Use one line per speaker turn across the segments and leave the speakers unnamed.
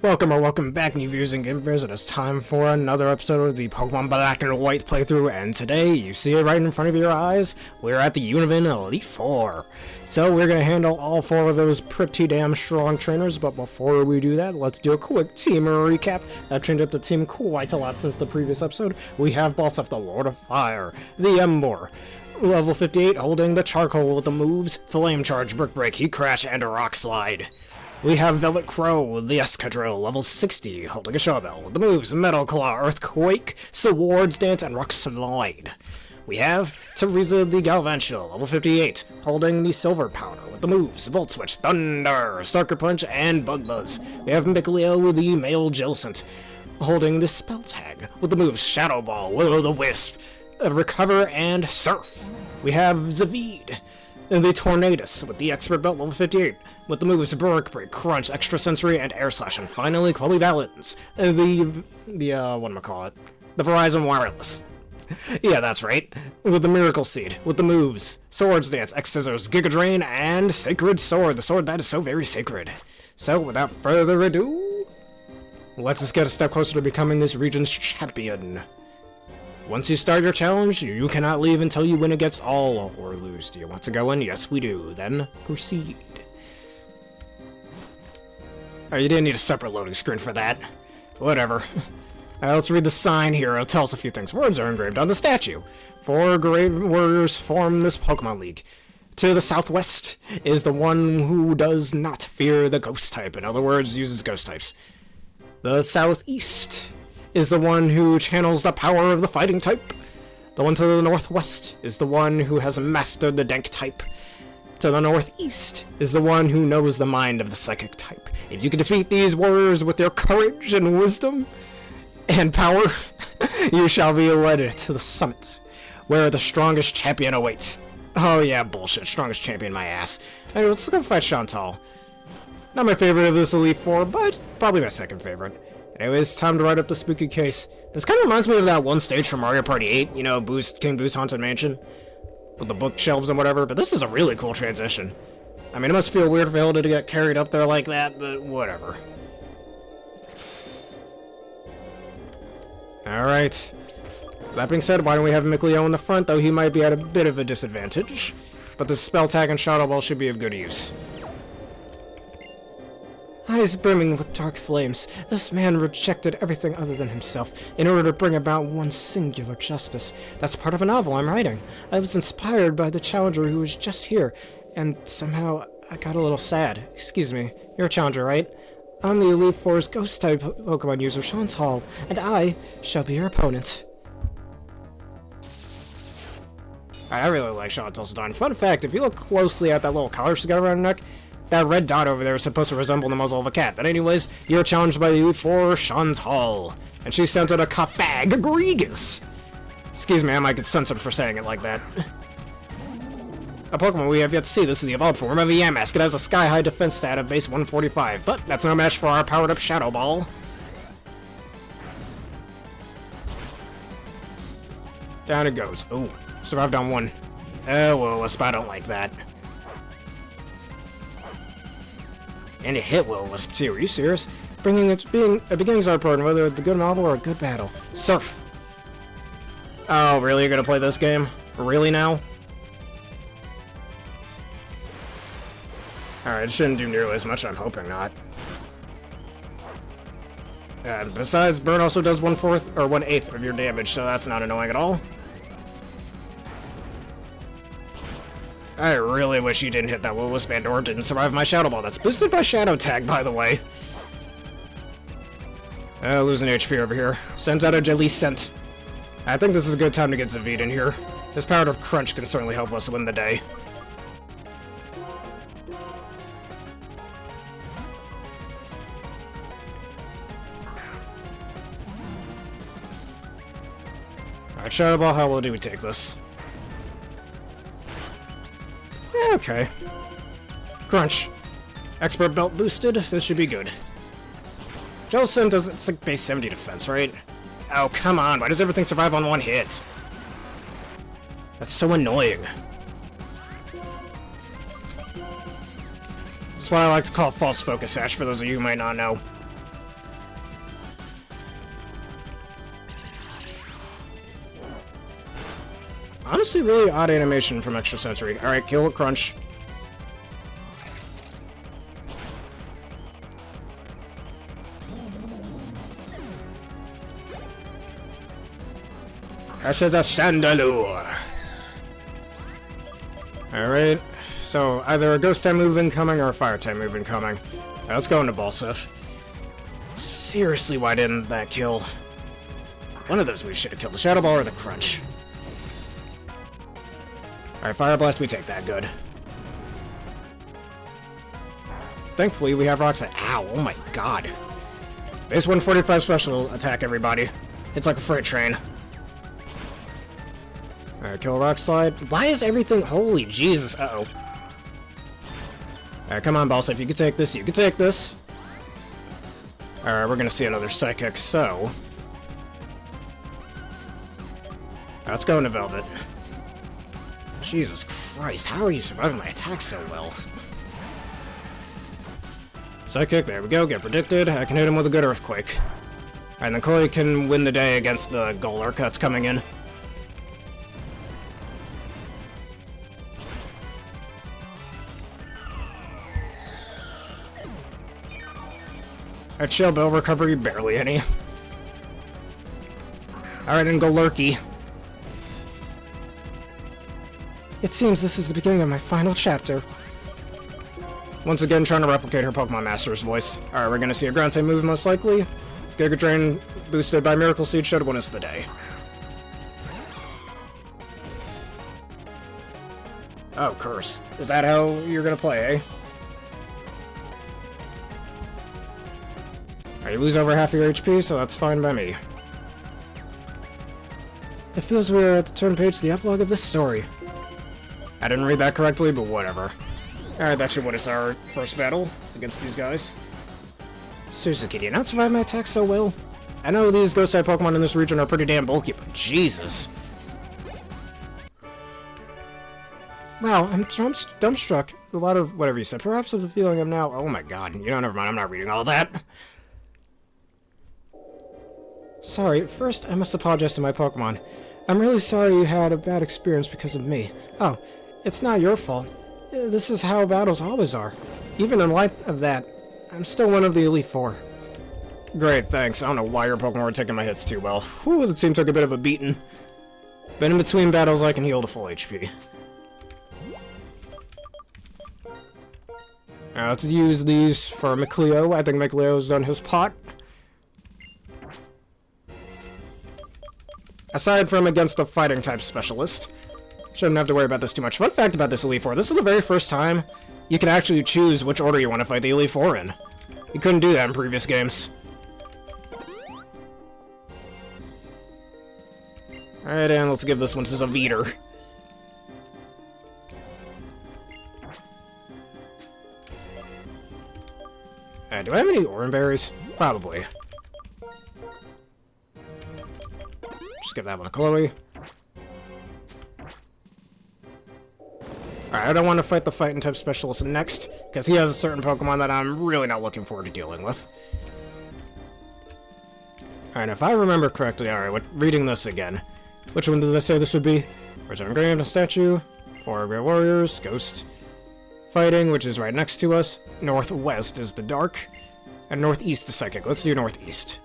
Welcome back, new viewers and gamers. It is time for another episode of the Pokemon Black and White playthrough, and today, you see it right in front of your eyes, we're at the Unovan Elite Four. So we're going to handle all four of those pretty damn strong trainers, but before we do that, let's do a quick team recap. I've changed up the team quite a lot since the previous episode. We have boss of the Lord of Fire, the Ember, level 58, holding the Charcoal with the moves Flame Charge, Brick Break, Heat Crash, and a Rock Slide. We have Velvet Crow, the Escadrille, level 60, holding a shovel with the moves Metal Claw, Earthquake, Swords Dance, and Rock Slide. We have Teresa the Galvantula, level 58, holding the Silver Powder with the moves Volt Switch, Thunder, Sucker Punch, and Bug Buzz. We have Mickleo the Male Jilsant, holding the Spell Tag with the moves Shadow Ball, Will-o'-the-Wisp, Recover, and Surf. We have Zavid, the Tornadus with the Expert Belt, level 58, with the moves Brick Break, Crunch, Extra Sensory, and Air Slash. And finally, Chloe Valens, the whatchamacallit, the Verizon Wireless. Yeah, that's right. With the Miracle Seed, with the moves Swords Dance, X Scissors, Giga Drain, and Sacred Sword, the sword that is so very sacred. So, without further ado, let's just get a step closer to becoming this region's champion. Once you start your challenge, you cannot leave until you win against all or lose. Do you want to go in? Yes, we do. Then, proceed. Oh, you didn't need a separate loading screen for that. Whatever. Let's read the sign here. It'll tell us a few things. Words are engraved on the statue. 4 great warriors form this Pokemon League. To the southwest is the one who does not fear the ghost type. In other words, uses ghost types. The southeast is the one who channels the power of the fighting type. The one to the northwest is the one who has mastered the dank type. To the northeast is the one who knows the mind of the psychic type. If you can defeat these warriors with your courage and wisdom and power, you shall be led to the summit, where the strongest champion awaits. Oh yeah, bullshit. Strongest champion, my ass. Anyway, let's go fight Chantal. Not my favorite of this Elite Four, but probably my second favorite. Anyways, time to write up the spooky case. This kind of reminds me of that one stage from Mario Party 8, you know, King Boo's Haunted Mansion, with the bookshelves and whatever, but this is a really cool transition. I mean, it must feel weird for Hilda to get carried up there like that, but whatever. Alright. That being said, why don't we have Mickleo in the front, though he might be at a bit of a disadvantage. But the Spell Tag and Shadow Ball should be of good use. Eyes brimming with dark flames, this man rejected everything other than himself in order to bring about one singular justice. That's part of a novel I'm writing. I was inspired by the challenger who was just here, and somehow I got a little sad. Excuse me, you're a challenger, right? I'm the Elite Four's Ghost-type Pokemon user, Chantal, and I shall be your opponent. I really like Chantal's design. Fun fact, if you look closely at that little collar she got around her neck, that red dot over there is supposed to resemble the muzzle of a cat. But anyways, you're challenged by the Elite Four, Chantal. And she sent out a Cafag Egregious. Excuse me, I might get censored for saying it like that. A Pokemon we have yet to see. This is the evolved form of a Yamask. It has a sky-high defense stat of base 145, but that's no match for our powered-up Shadow Ball. Down it goes. Ooh, survived on one. Oh, well, a spot don't like that. And it hit Will-o'-wisp too. Are you serious? Bringing it being a beginning's art important, whether it's a good novel or a good battle. Surf. Oh, really? You're gonna play this game? Really now? Alright, it shouldn't do nearly as much. I'm hoping not. And besides, Burn also does 1/4 or 1/8 of your damage, so that's not annoying at all. I really wish you didn't hit that Will-o'-wisp or didn't survive my Shadow Ball. That's boosted by Shadow Tag, by the way. Losing HP over here. Sends out a Jellicent. I think this is a good time to get Zavid in here. His powered up Crunch can certainly help us win the day. Alright, Shadow Ball, how well do we take this? Okay. Crunch. Expert Belt boosted. This should be good. Jellicent doesn't. It's like base 70 defense, right? Oh, come on. Why does everything survive on one hit? That's so annoying. That's what I like to call false focus sash, for those of you who might not know. Honestly, really odd animation from Extra Sensory. Alright, kill with Crunch. This is a Chandelure. Alright, so either a Ghost type move incoming or a Fire type move incoming. Right, let's go into Balsif. Seriously, why didn't that kill? One of those moves should have killed the Shadow Ball or the Crunch. Alright, Fire Blast, we take that good. Thankfully, we have Rock Slide. Ow, oh my god. Base 145 special attack, everybody. It's like a freight train. Alright, kill Rock Slide. Why is everything... Holy Jesus, uh-oh. Alright, come on, Balsif, you can take this, you can take this. Alright, we're gonna see another Psychic, so... Let's go into Velvet. Jesus Christ, how are you surviving my attack so well? Psychic, there we go, get predicted. I can hit him with a good Earthquake. And then Chloe can win the day against the Golurk that's coming in. Alright, Shell Bell recovery, barely any. Alright, and Golurky. It seems this is the beginning of my final chapter. Once again, trying to replicate her Pokemon Master's voice. Alright, we're gonna see a Ground type move most likely. Giga Drain boosted by Miracle Seed should win us the day. Oh, Curse. Is that how you're gonna play, eh? Alright, you lose over half your HP, so that's fine by me. It feels we are at the turn page to the epilogue of this story. I didn't read that correctly, but whatever. Alright, that should win us our first battle against these guys. Seriously, can you not survive my attack so well? I know these Ghost-type Pokemon in this region are pretty damn bulky, but Jesus. Wow, I'm dumbstruck. A lot of whatever you said. Perhaps with the feeling I'm now... Oh my god, you know, never mind, I'm not reading all that. Sorry, first I must apologize to my Pokemon. I'm really sorry you had a bad experience because of me. Oh, it's not your fault. This is how battles always are. Even in light of that, I'm still one of the Elite Four. Great, thanks. I don't know why your Pokemon were taking my hits too well. Whew, the team took a bit of a beating. But in between battles, I can heal to full HP. Now, let's use these for McLeo. I think McLeo's done his pot. Aside from against the fighting type specialist, shouldn't have to worry about this too much. Fun fact about this Elite Four, this is the very first time you can actually choose which order you want to fight the Elite Four in. You couldn't do that in previous games. Alright, and let's give this one to Zaveter. Do I have any Oran Berries? Probably. Just give that one to Chloe. Alright, I don't want to fight the fighting type specialist next, because he has a certain Pokemon that I'm really not looking forward to dealing with. Alright, if I remember correctly, alright, reading this again. Which one did I say this would be? Return Grand, a statue. 4 Great Warriors, Ghost. Fighting, which is right next to us. Northwest is the Dark. And Northeast is Psychic. Let's do Northeast.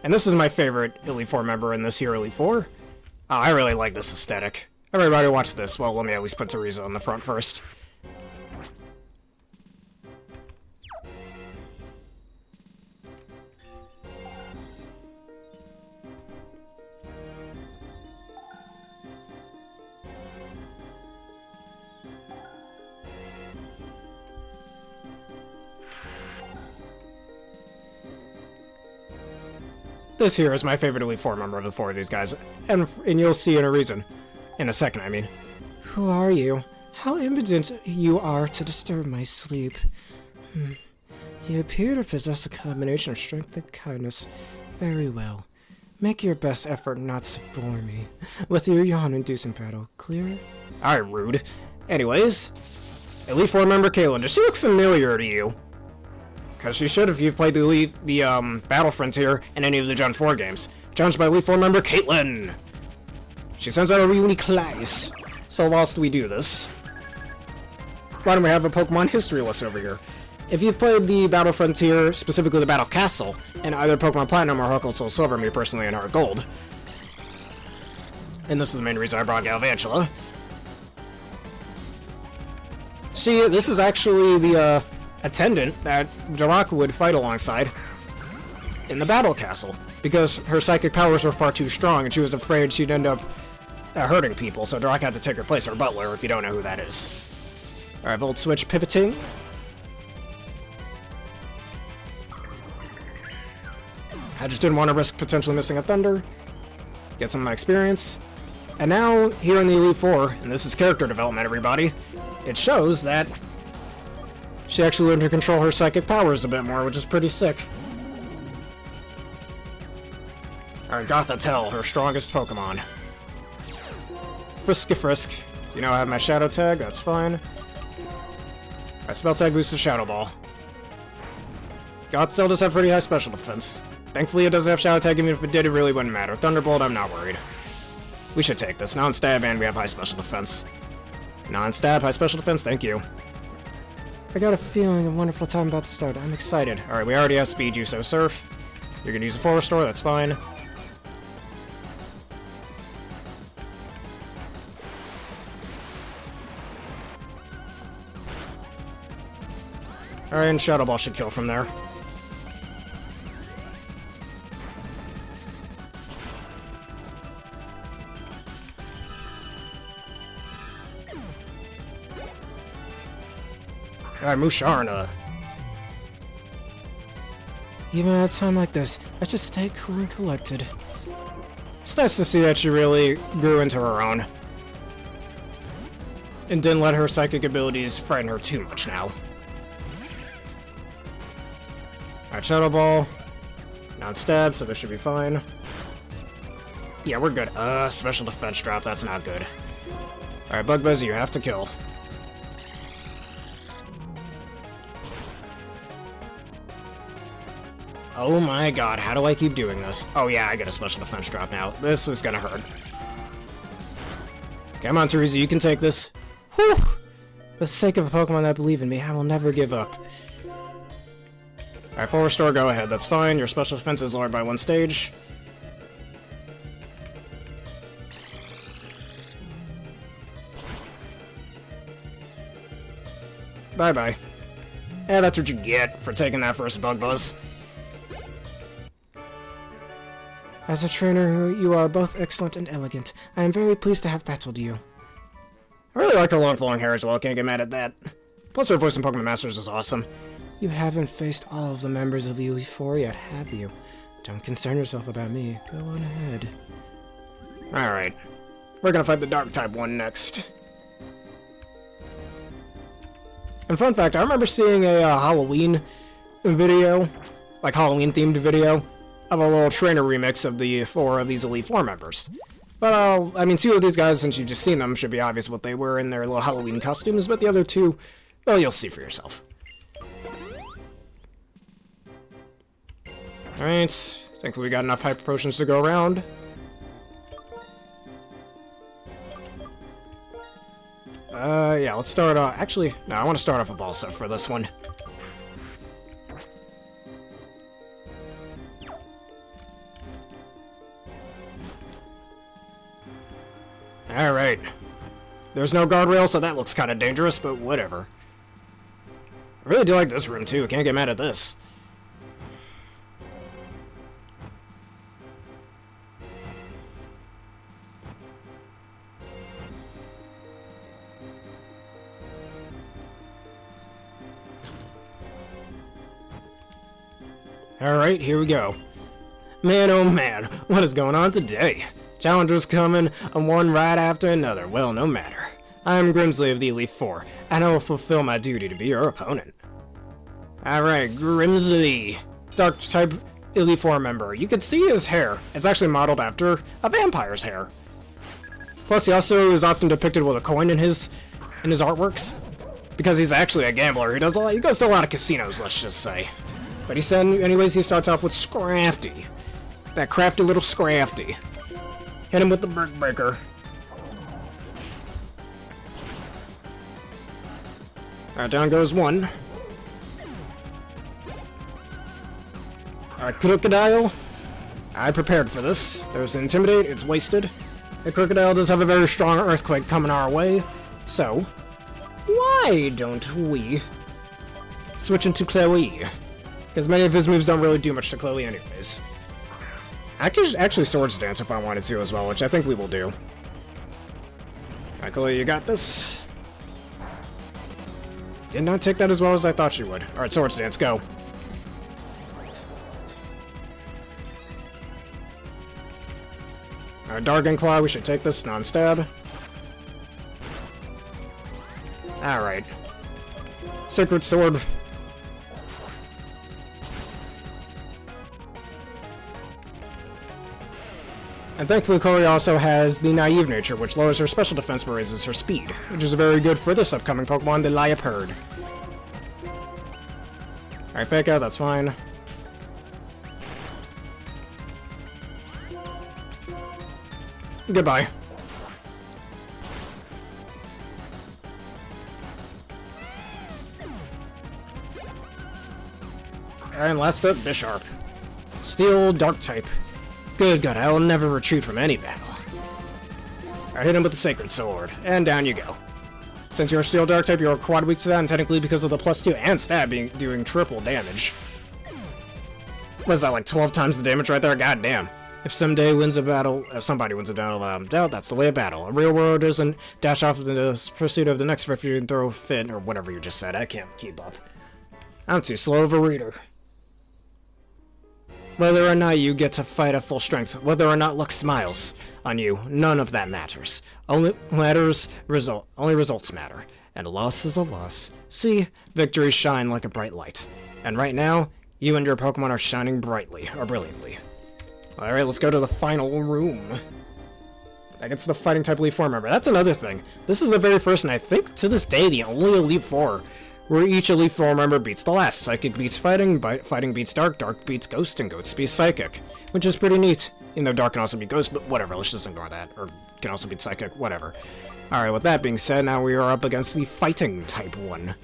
And this is my favorite Elite Four member in this here Elite Four. I really like this aesthetic. Everybody watch this. Well, let me at least put Teresa on the front first. This here is my favorite Elite Four member of the four of these guys, and you'll see in a reason. In a second, I mean. Who are you? How impotent you are to disturb my sleep. You appear to possess a combination of strength and kindness. Very well. Make your best effort not to bore me with your yawn-inducing battle. Clear? Alright, rude. Anyways, Elite Four member Caitlin, does she look familiar to you? Because she should if you've played the Battle Frontier in any of the Gen 4 games. Challenged by Elite Four member Caitlin! She sends out a unique class. So whilst we do this, why don't we have a Pokemon history list over here? If you've played the Battle Frontier, specifically the Battle Castle, in either Pokemon Platinum or Heart Gold Soul Silver, me personally in Heart Gold, and this is the main reason I brought Galvantula. See, this is actually the attendant that Dirac would fight alongside in the Battle Castle, because her psychic powers were far too strong and she was afraid she'd end up hurting people, so Dirac had to take her place, her butler, if you don't know who that is. Alright, Volt Switch pivoting. I just didn't want to risk potentially missing a Thunder. Get some of my experience. And now, here in the Elite Four, and this is character development, everybody, it shows that she actually learned to control her psychic powers a bit more, which is pretty sick. Alright, Gothitelle, her strongest Pokemon. Frisk. You know I have my Shadow Tag, that's fine. Alright, Spell Tag boosts to Shadow Ball. Gothitelle does have pretty high special defense. Thankfully it doesn't have Shadow Tag, even if it did, it really wouldn't matter. Thunderbolt, I'm not worried. We should take this. Non-stab and we have high special defense. Non-stab, high special defense, thank you. I got a feeling a wonderful time about to start. I'm excited. Alright, we already have Speed, you so Surf. You're gonna use a Full Restore, that's fine. Alright, and Shadow Ball should kill from there. Alright, Musharna. Even at a time like this, I should stay cool and collected. It's nice to see that she really grew into her own. And didn't let her psychic abilities frighten her too much now. Alright, Shadow Ball. Non-stab, so this should be fine. Yeah, we're good. Special defense drop, that's not good. Alright, Bug Buzz, you have to kill. Oh my god, how do I keep doing this? Oh yeah, I get a special defense drop now. This is gonna hurt. Come on, Teresa, you can take this. Whew! For the sake of a Pokemon that believe in me, I will never give up. Alright, Full Restore, go ahead, that's fine. Your special defense is lowered by 1 stage. Bye-bye. Yeah, that's what you get for taking that first Bug Buzz. As a trainer, you are both excellent and elegant. I am very pleased to have battled you. I really like her long flowing hair as well, can't get mad at that. Plus her voice in Pokemon Masters is awesome. You haven't faced all of the members of the Elite Four yet, have you? Don't concern yourself about me. Go on ahead. Alright. We're gonna fight the Dark-type one next. And fun fact, I remember seeing a Halloween video, like Halloween-themed video, of a little trainer remix of the 4 of these Elite Four members. But, I mean, 2 of these guys, since you've just seen them, should be obvious what they were in their little Halloween costumes, but the other 2, well, you'll see for yourself. Alright, thankfully we got enough Hyper Potions to go around. Yeah, let's start off. Actually, no, I want to start off with Balsa for this one. Alright. There's no guardrail, so that looks kind of dangerous, but whatever. I really do like this room, too. Can't get mad at this. Alright, here we go. Man, oh man, what is going on today? Challengers coming, one right after another. Well, no matter. I am Grimsley of the Elite Four, and I will fulfill my duty to be your opponent. Alright, Grimsley. Dark-type Elite Four member. You can see his hair. It's actually modeled after a vampire's hair. Plus, he also is often depicted with a coin in his artworks. Because he's actually a gambler. He goes to a lot of casinos, let's just say. But he said, anyways, he starts off with Scrafty. That crafty little Scrafty. Hit him with the Brick Breaker. Alright, down goes one. Alright, Crocodile. I prepared for this. There's Intimidate, it's wasted. The Crocodile does have a very strong Earthquake coming our way, so why don't we switch into Chloe? Because many of his moves don't really do much to Chloe anyways. I could actually Swords Dance if I wanted to as well, which I think we will do. Alright, Chloe, you got this. Did not take that as well as I thought she would. Alright, Swords Dance, go. Alright, Dargon Claw, we should take this non-stab. Alright. Sacred Sword. And thankfully Chloe also has the Naive Nature, which lowers her special defense but raises her speed, which is very good for this upcoming Pokemon, the Liepard. Alright, Fake Out, that's fine. Goodbye. And last up, Bisharp. Steel, Dark type. Good, I will never retreat from any battle. I hit him with the Sacred Sword, and down you go. Since you're a Steel Dark type, you're quad weak to that, and technically because of the +2 and stab doing triple damage. Was that like 12 times the damage right there? God damn. If somebody wins a battle without doubt, that's the way of battle. A real world isn't dash off in the pursuit of the next victory and throw a fit, or whatever you just said. I can't keep up. I'm too slow of a reader. Whether or not you get to fight at full strength, whether or not luck smiles on you, none of that matters. Only results matter. And a loss is a loss. See, victories shine like a bright light. And right now, you and your Pokemon are shining brightly, or brilliantly. Alright, let's go to the final room. That gets the Fighting type Elite Four member. That's another thing. This is the very first, and I think to this day, the only Elite Four where each Elite Four member beats the last. Psychic beats Fighting, Fighting beats Dark, Dark beats Ghost, and Ghost beats Psychic. Which is pretty neat. Even though Dark can also beat Ghost, but whatever, let's just ignore that. Or can also beat Psychic, whatever. Alright, with that being said, now we are up against the Fighting type one.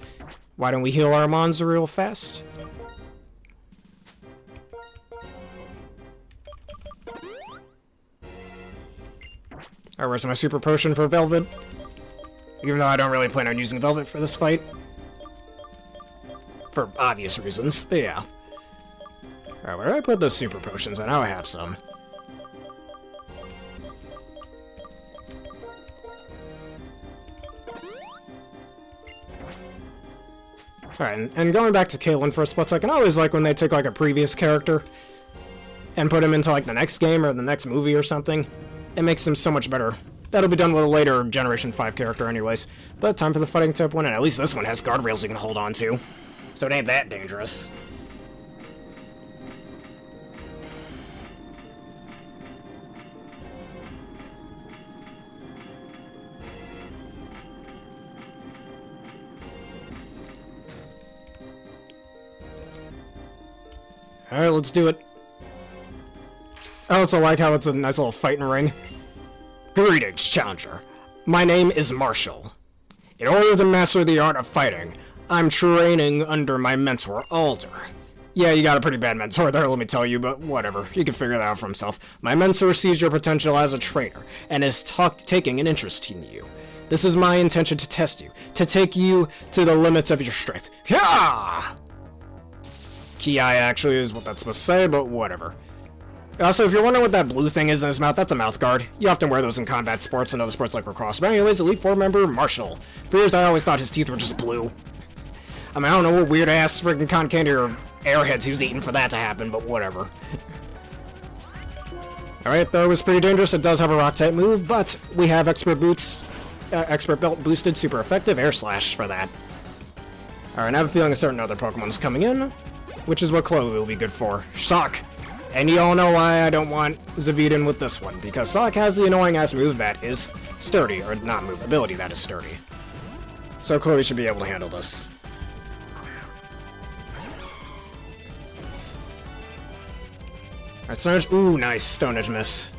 Why don't we heal our mons real fast? Alright, where's my Super Potion for Velvet? Even though I don't really plan on using Velvet for this fight. For obvious reasons, but yeah. Alright, where do I put those Super Potions? I know I have some. Alright, and going back to Caitlyn for a split second, I always like when they take like a previous character and put him into like the next game or the next movie or something. It makes them so much better. That'll be done with a later Generation 5 character anyways. But time for the Fighting type one, and at least this one has guardrails you can hold on to. So it ain't that dangerous. Alright, let's do it. I also like how it's a nice little fighting ring. Greetings, Challenger. My name is Marshall. In order to master the art of fighting, I'm training under my mentor, Alder. Yeah, you got a pretty bad mentor there, let me tell you, but whatever. You can figure that out for himself. My mentor sees your potential as a trainer, and is taking an interest in you. This is my intention to test you, to take you to the limits of your strength. Kia! Ki actually is what that's supposed to say, but whatever. Also, if you're wondering what that blue thing is in his mouth, that's a mouth guard. You often wear those in combat sports and other sports like lacrosse. But anyways, Elite Four member Marshall. For years, I always thought his teeth were just blue. I mean, I don't know what weird-ass freaking cotton candy or airheads he was eating for that to happen, but whatever. Alright, though it was pretty dangerous. It does have a rock-type move, but we have Expert Belt boosted, super effective, Air Slash for that. Alright, I have a feeling a certain other Pokemon is coming in, which is what Chloe will be good for. Shock! And you all know why I don't want Zaviden with this one, because Sonic has the annoying-ass move that is sturdy, or not move, ability that is sturdy. So Chloe should be able to handle this. Alright, Stone Edge. Ooh, nice. Stone Edge miss.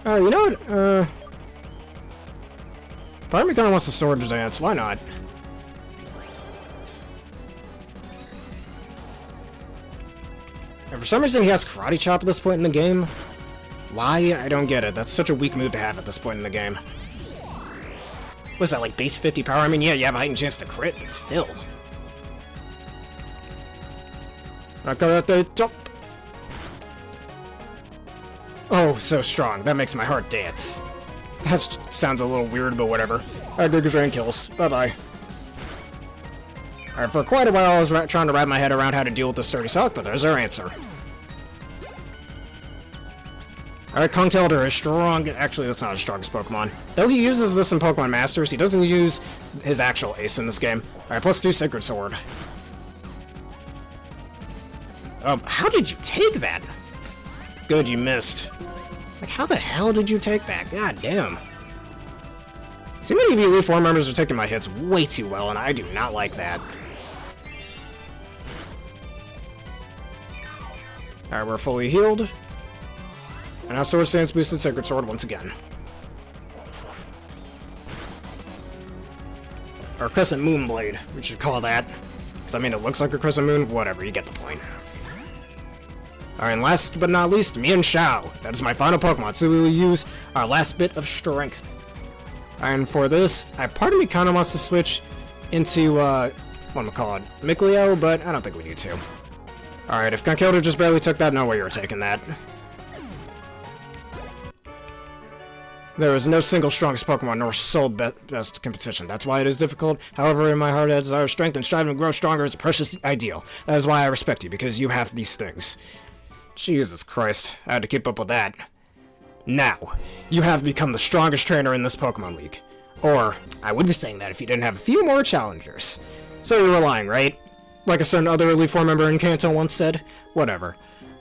You know what? Part of me kind of wants to sword dance. Why not? And for some reason, he has Karate Chop at this point in the game. Why? I don't get it. That's such a weak move to have at this point in the game. Was that like base 50 power? I mean, yeah, you have a heightened chance to crit, but still. I got at the top. Oh, so strong. That makes my heart dance. That sounds a little weird, but whatever. Alright, good drain kills. Bye-bye. Alright, for quite a while I was trying to wrap my head around how to deal with this sturdy sock, but there's our answer. Alright, Conch Elder is strong. Actually, that's not his strongest Pokemon. Though he uses this in Pokemon Masters, he doesn't use his actual ace in this game. Alright, +2 Sacred Sword. How did you take that? Good, you missed. Like, how the hell did you take that? God damn. Too many of you Elite Four members are taking my hits way too well, and I do not like that. Alright, we're fully healed. And now Sword Stance boosted Sacred Sword once again. Or Crescent Moon Blade, we should call that. Because, I mean, it looks like a Crescent Moon. Whatever, you get the point. Alright, and last but not least, Mian Shao. That is my final Pokemon, so we will use our last bit of strength. And for this, part of me kind of wants to switch into, what am I call it, Mikleo, but I don't think we need to. Alright, if Conkeldurr just barely took that, no way you were taking that. There is no single strongest Pokemon nor sole best competition. That's why it is difficult. However, in my heart, I desire strength, and striving to grow stronger is a precious ideal. That is why I respect you, because you have these things. Jesus Christ, I had to keep up with that. Now, you have become the strongest trainer in this Pokemon League. Or, I would be saying that if you didn't have a few more challengers. So you were lying, right? Like a certain other Elite Four member in Kanto once said? Whatever.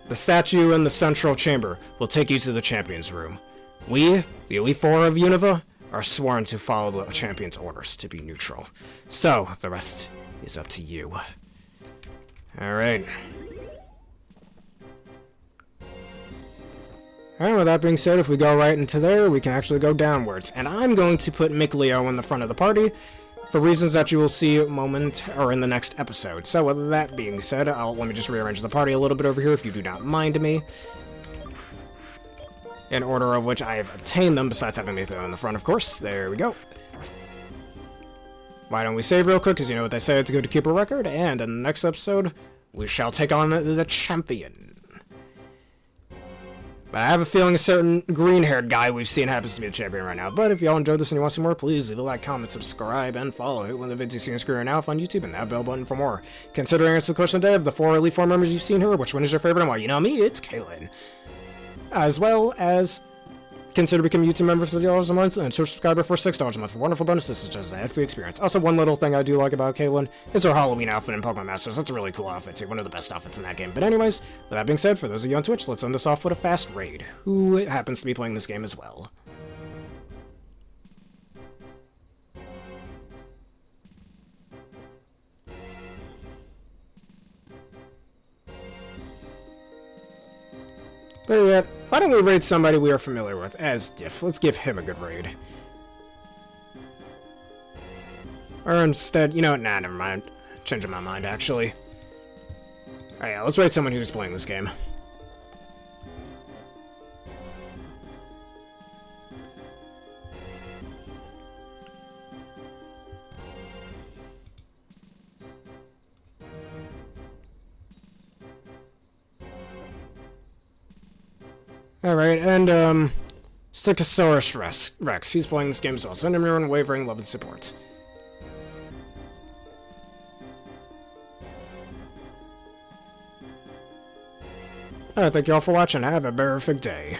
The statue in the central chamber will take you to the Champion's Room. We, the Elite Four of Unova, are sworn to follow the Champion's orders to be neutral. So, the rest is up to you. Alright. Alright, with that being said, if we go right into there, we can actually go downwards. And I'm going to put Mikleo in the front of the party, for reasons that you will see in the next episode. So with that being said, let me just rearrange the party a little bit over here if you do not mind me. In order of which I have obtained them, besides having Mikleo in the front, of course. There we go. Why don't we save real quick, because you know what they say, it's good to keep a record, and in the next episode, we shall take on the champion. But I have a feeling a certain green-haired guy we've seen happens to be the champion right now. But if y'all enjoyed this and you want some more, please leave a like, comment, subscribe, and follow. Hit one of the videos you see on screen right now on YouTube and that bell button for more. Considering answer the question today of the 4 Elite Four members you've seen here, which one is your favorite and why? You know me, it's Kaylin. As well as consider becoming a YouTube member for $3 a month and subscriber for $6 a month for wonderful bonuses such as the ad-free experience. Also, one little thing I do like about Kaylin is her Halloween outfit in Pokemon Masters. That's a really cool outfit too, one of the best outfits in that game. But anyways, with that being said, for those of you on Twitch, let's end this off with a fast raid. Who happens to be playing this game as well? Better yet, why don't we raid somebody we are familiar with, as Diff. Let's give him a good raid. Or instead, you know what, nah, never mind. Changing my mind, actually. Alright, yeah, let's raid someone who's playing this game. Alright, and, Stichosaurus Rex. He's playing this game as well. Send him your unwavering love and support. Alright, thank you all for watching. Have a perfect day.